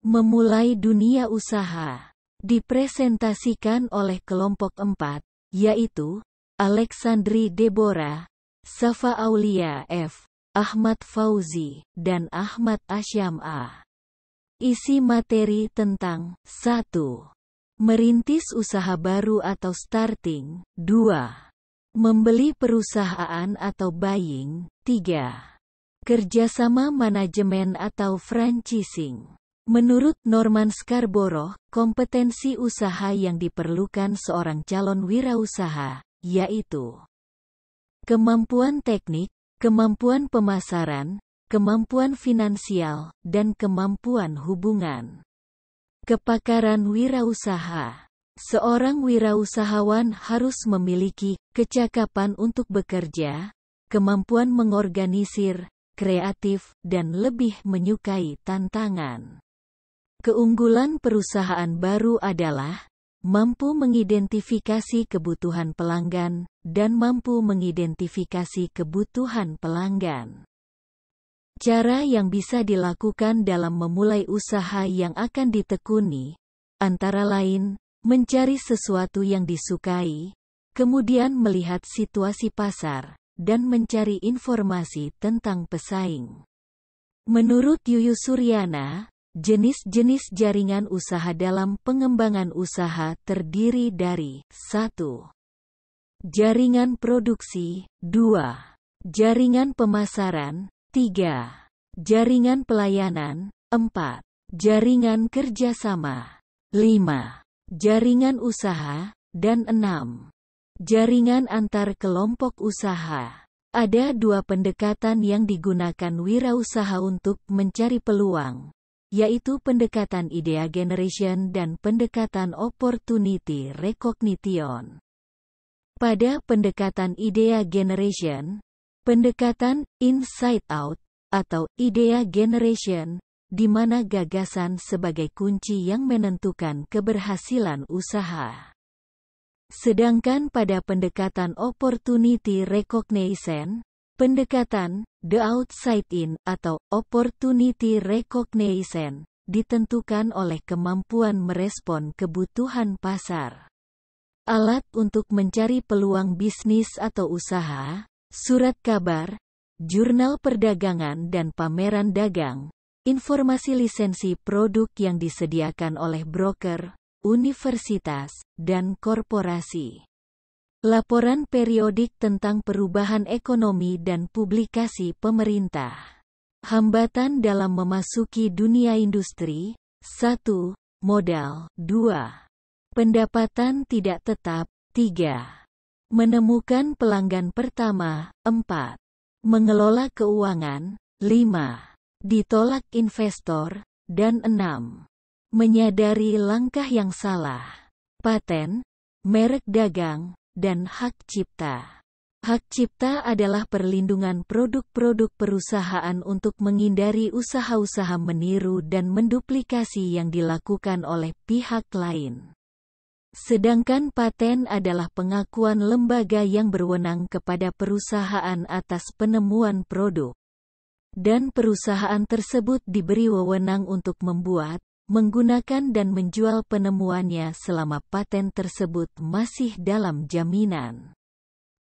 Memulai dunia usaha. Dipresentasikan oleh kelompok 4, yaitu Alexandri Deborah, Safa Aulia F., Ahmad Fauzi, dan Ahmad Asyam A. Isi materi tentang 1. Merintis usaha baru atau starting. 2. Membeli perusahaan atau buying. 3. Kerjasama manajemen atau franchising. Menurut Norman Scarborough, kompetensi usaha yang diperlukan seorang calon wirausaha, yaitu kemampuan teknik, kemampuan pemasaran, kemampuan finansial, dan kemampuan hubungan. Kepakaran wirausaha. Seorang wirausahawan harus memiliki kecakapan untuk bekerja, kemampuan mengorganisir, kreatif, dan lebih menyukai tantangan. Keunggulan perusahaan baru adalah mampu mengidentifikasi kebutuhan pelanggan dan mampu mengidentifikasi kebutuhan pelanggan. Cara yang bisa dilakukan dalam memulai usaha yang akan ditekuni, antara lain, mencari sesuatu yang disukai, kemudian melihat situasi pasar, dan mencari informasi tentang pesaing. Menurut Yuyus Suryana, jenis-jenis jaringan usaha dalam pengembangan usaha terdiri dari 1. Jaringan produksi, 2. Jaringan pemasaran, 3. Jaringan pelayanan, 4. Jaringan kerjasama, 5. Jaringan usaha, dan 6. Jaringan antar kelompok usaha. Ada 2 pendekatan yang digunakan wirausaha untuk mencari peluang, yaitu pendekatan idea generation dan pendekatan opportunity recognition. Pada pendekatan idea generation, pendekatan inside out, atau idea generation, di mana gagasan sebagai kunci yang menentukan keberhasilan usaha. Sedangkan pada pendekatan opportunity recognition, pendekatan the outside in atau opportunity recognition ditentukan oleh kemampuan merespon kebutuhan pasar. Alat untuk mencari peluang bisnis atau usaha, surat kabar, jurnal perdagangan dan pameran dagang, informasi lisensi produk yang disediakan oleh broker, universitas, dan korporasi. Laporan periodik tentang perubahan ekonomi dan publikasi pemerintah. Hambatan dalam memasuki dunia industri. 1. Modal. 2. Pendapatan tidak tetap. 3. Menemukan pelanggan pertama. 4. Mengelola keuangan. 5. Ditolak investor. Dan 6. Menyadari langkah yang salah. Paten, merek dagang, dan hak cipta. Hak cipta adalah perlindungan produk-produk perusahaan untuk menghindari usaha-usaha meniru dan menduplikasi yang dilakukan oleh pihak lain. Sedangkan paten adalah pengakuan lembaga yang berwenang kepada perusahaan atas penemuan produk. Dan perusahaan tersebut diberi wewenang untuk membuat, menggunakan dan menjual penemuannya selama paten tersebut masih dalam jaminan.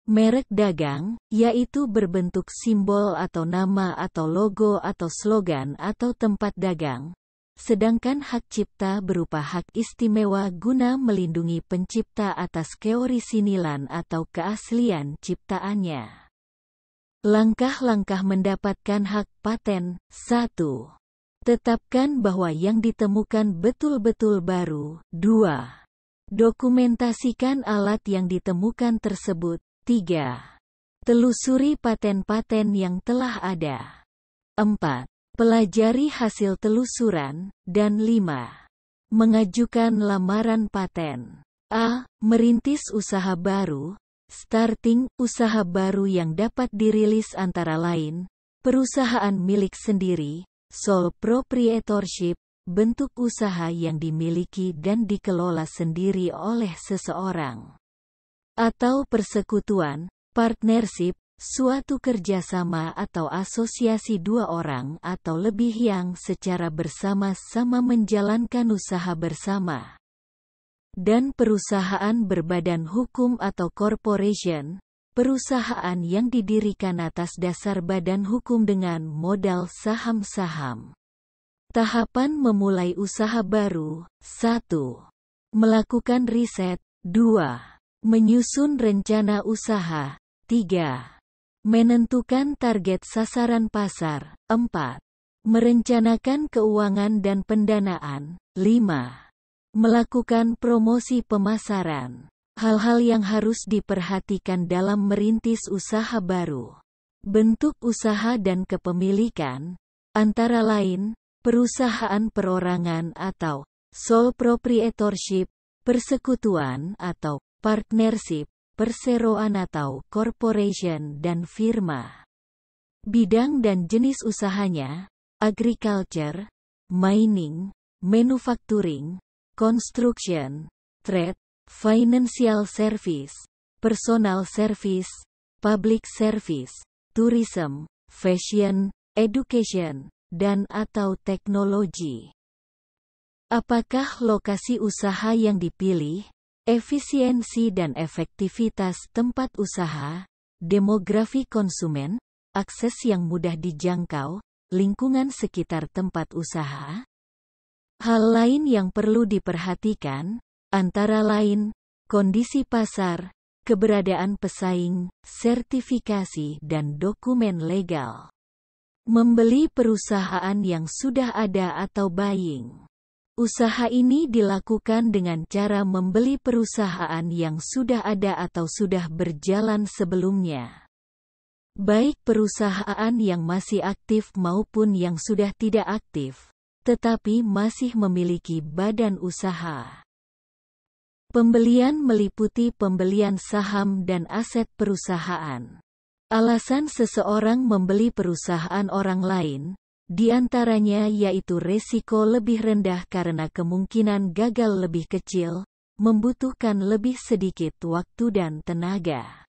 Merek dagang, yaitu berbentuk simbol atau nama atau logo atau slogan atau tempat dagang, sedangkan hak cipta berupa hak istimewa guna melindungi pencipta atas keorisinilan atau keaslian ciptaannya. Langkah-langkah mendapatkan hak paten. 1. Tetapkan bahwa yang ditemukan betul-betul baru. 2. Dokumentasikan alat yang ditemukan tersebut. 3. Telusuri paten-paten yang telah ada. 4. Pelajari hasil telusuran. Dan 5. Mengajukan lamaran paten. A. Merintis usaha baru. Starting, usaha baru yang dapat dirilis antara lain, perusahaan milik sendiri, sole proprietorship, bentuk usaha yang dimiliki dan dikelola sendiri oleh seseorang. Atau persekutuan, partnership, suatu kerjasama atau asosiasi dua orang atau lebih yang secara bersama-sama menjalankan usaha bersama. Dan perusahaan berbadan hukum atau corporation, perusahaan yang didirikan atas dasar badan hukum dengan modal saham-saham. Tahapan memulai usaha baru. 1. Melakukan riset. 2. Menyusun rencana usaha. 3. Menentukan target sasaran pasar. 4. Merencanakan keuangan dan pendanaan. 5. Melakukan promosi pemasaran. Hal-hal yang harus diperhatikan dalam merintis usaha baru. Bentuk usaha dan kepemilikan, antara lain, perusahaan perorangan atau sole proprietorship, persekutuan atau partnership, perseroan atau corporation dan firma. Bidang dan jenis usahanya, agriculture, mining, manufacturing, construction, trade, financial service, personal service, public service, tourism, fashion, education, dan atau teknologi. Apakah lokasi usaha yang dipilih, efisiensi dan efektivitas tempat usaha, demografi konsumen, akses yang mudah dijangkau, lingkungan sekitar tempat usaha? Hal lain yang perlu diperhatikan, antara lain, kondisi pasar, keberadaan pesaing, sertifikasi dan dokumen legal. Membeli perusahaan yang sudah ada atau buying. Usaha ini dilakukan dengan cara membeli perusahaan yang sudah ada atau sudah berjalan sebelumnya. Baik perusahaan yang masih aktif maupun yang sudah tidak aktif, tetapi masih memiliki badan usaha. Pembelian meliputi pembelian saham dan aset perusahaan. Alasan seseorang membeli perusahaan orang lain, di antaranya yaitu resiko lebih rendah karena kemungkinan gagal lebih kecil, membutuhkan lebih sedikit waktu dan tenaga,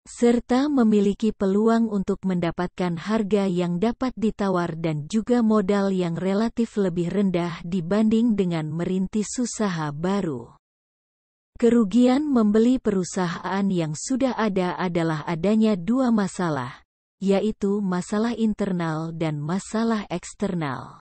serta memiliki peluang untuk mendapatkan harga yang dapat ditawar dan juga modal yang relatif lebih rendah dibanding dengan merintis usaha baru. Kerugian membeli perusahaan yang sudah ada adalah adanya dua masalah, yaitu masalah internal dan masalah eksternal.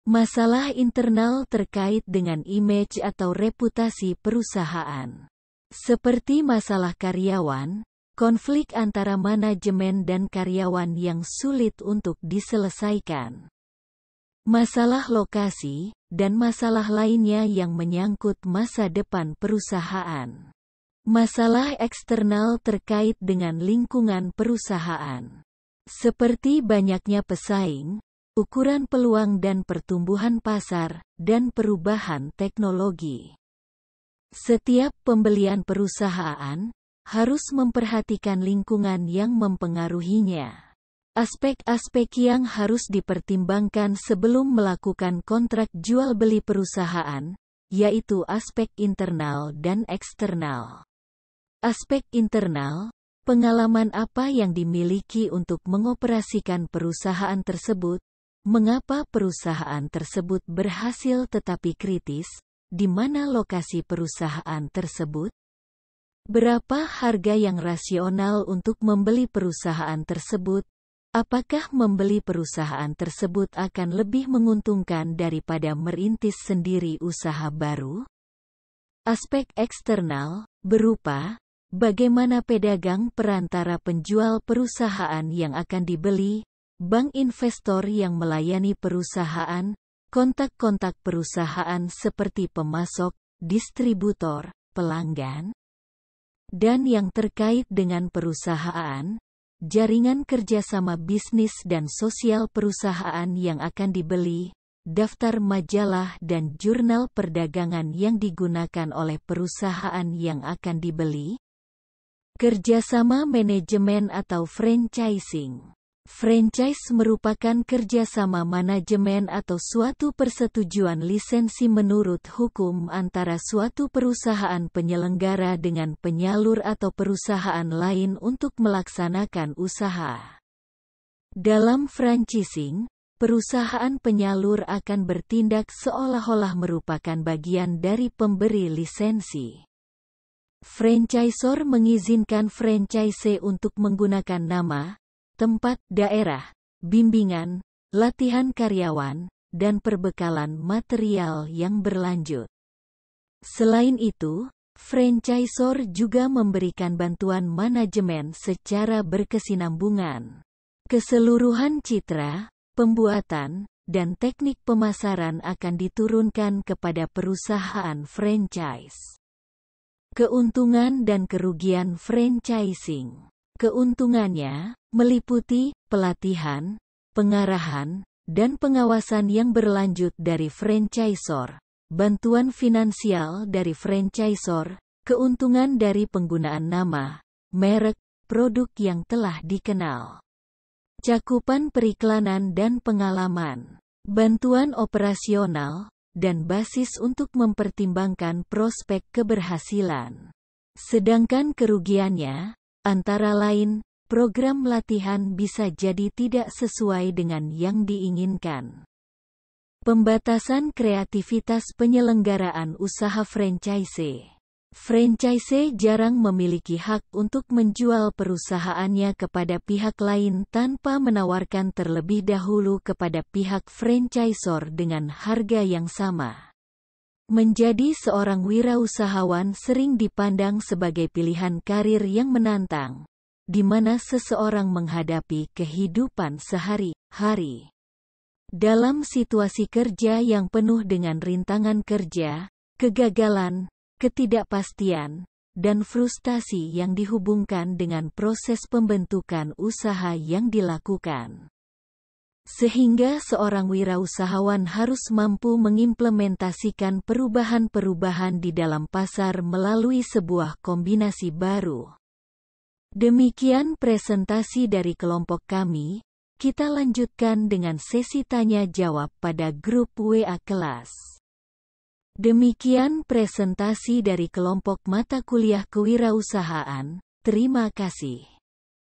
Masalah internal terkait dengan image atau reputasi perusahaan, seperti masalah karyawan, konflik antara manajemen dan karyawan yang sulit untuk diselesaikan. Masalah lokasi, dan masalah lainnya yang menyangkut masa depan perusahaan. Masalah eksternal terkait dengan lingkungan perusahaan, seperti banyaknya pesaing, ukuran peluang dan pertumbuhan pasar, dan perubahan teknologi. Setiap pembelian perusahaan harus memperhatikan lingkungan yang mempengaruhinya. Aspek-aspek yang harus dipertimbangkan sebelum melakukan kontrak jual beli perusahaan, yaitu aspek internal dan eksternal. Aspek internal, pengalaman apa yang dimiliki untuk mengoperasikan perusahaan tersebut, mengapa perusahaan tersebut berhasil tetapi kritis, di mana lokasi perusahaan tersebut, berapa harga yang rasional untuk membeli perusahaan tersebut, apakah membeli perusahaan tersebut akan lebih menguntungkan daripada merintis sendiri usaha baru? Aspek eksternal, berupa, bagaimana pedagang perantara penjual perusahaan yang akan dibeli, bank investor yang melayani perusahaan, kontak-kontak perusahaan seperti pemasok, distributor, pelanggan, dan yang terkait dengan perusahaan, jaringan kerjasama bisnis dan sosial perusahaan yang akan dibeli, daftar majalah dan jurnal perdagangan yang digunakan oleh perusahaan yang akan dibeli, kerjasama manajemen atau franchising, Franchise merupakan kerjasama manajemen atau suatu persetujuan lisensi menurut hukum antara suatu perusahaan penyelenggara dengan penyalur atau perusahaan lain untuk melaksanakan usaha. Dalam franchising, perusahaan penyalur akan bertindak seolah-olah merupakan bagian dari pemberi lisensi. Franchisor mengizinkan franchise untuk menggunakan nama, tempat, daerah, bimbingan, latihan karyawan, dan perbekalan material yang berlanjut. Selain itu, franchisor juga memberikan bantuan manajemen secara berkesinambungan. Keseluruhan citra, pembuatan, dan teknik pemasaran akan diturunkan kepada perusahaan franchise. Keuntungan dan kerugian franchising. Keuntungannya meliputi pelatihan, pengarahan, dan pengawasan yang berlanjut dari franchisor, bantuan finansial dari franchisor, keuntungan dari penggunaan nama, merek, produk yang telah dikenal, cakupan periklanan dan pengalaman, bantuan operasional, dan basis untuk mempertimbangkan prospek keberhasilan. Sedangkan kerugiannya, antara lain, program latihan bisa jadi tidak sesuai dengan yang diinginkan. Pembatasan kreativitas penyelenggaraan usaha franchise. Franchise jarang memiliki hak untuk menjual perusahaannya kepada pihak lain tanpa menawarkan terlebih dahulu kepada pihak franchisor dengan harga yang sama. Menjadi seorang wirausahawan sering dipandang sebagai pilihan karir yang menantang, di mana seseorang menghadapi kehidupan sehari-hari. Dalam situasi kerja yang penuh dengan rintangan kerja, kegagalan, ketidakpastian, dan frustasi yang dihubungkan dengan proses pembentukan usaha yang dilakukan. Sehingga seorang wirausahawan harus mampu mengimplementasikan perubahan-perubahan di dalam pasar melalui sebuah kombinasi baru. Demikian presentasi dari kelompok kami, kita lanjutkan dengan sesi tanya-jawab pada grup WA kelas. Demikian presentasi dari kelompok mata kuliah kewirausahaan, terima kasih.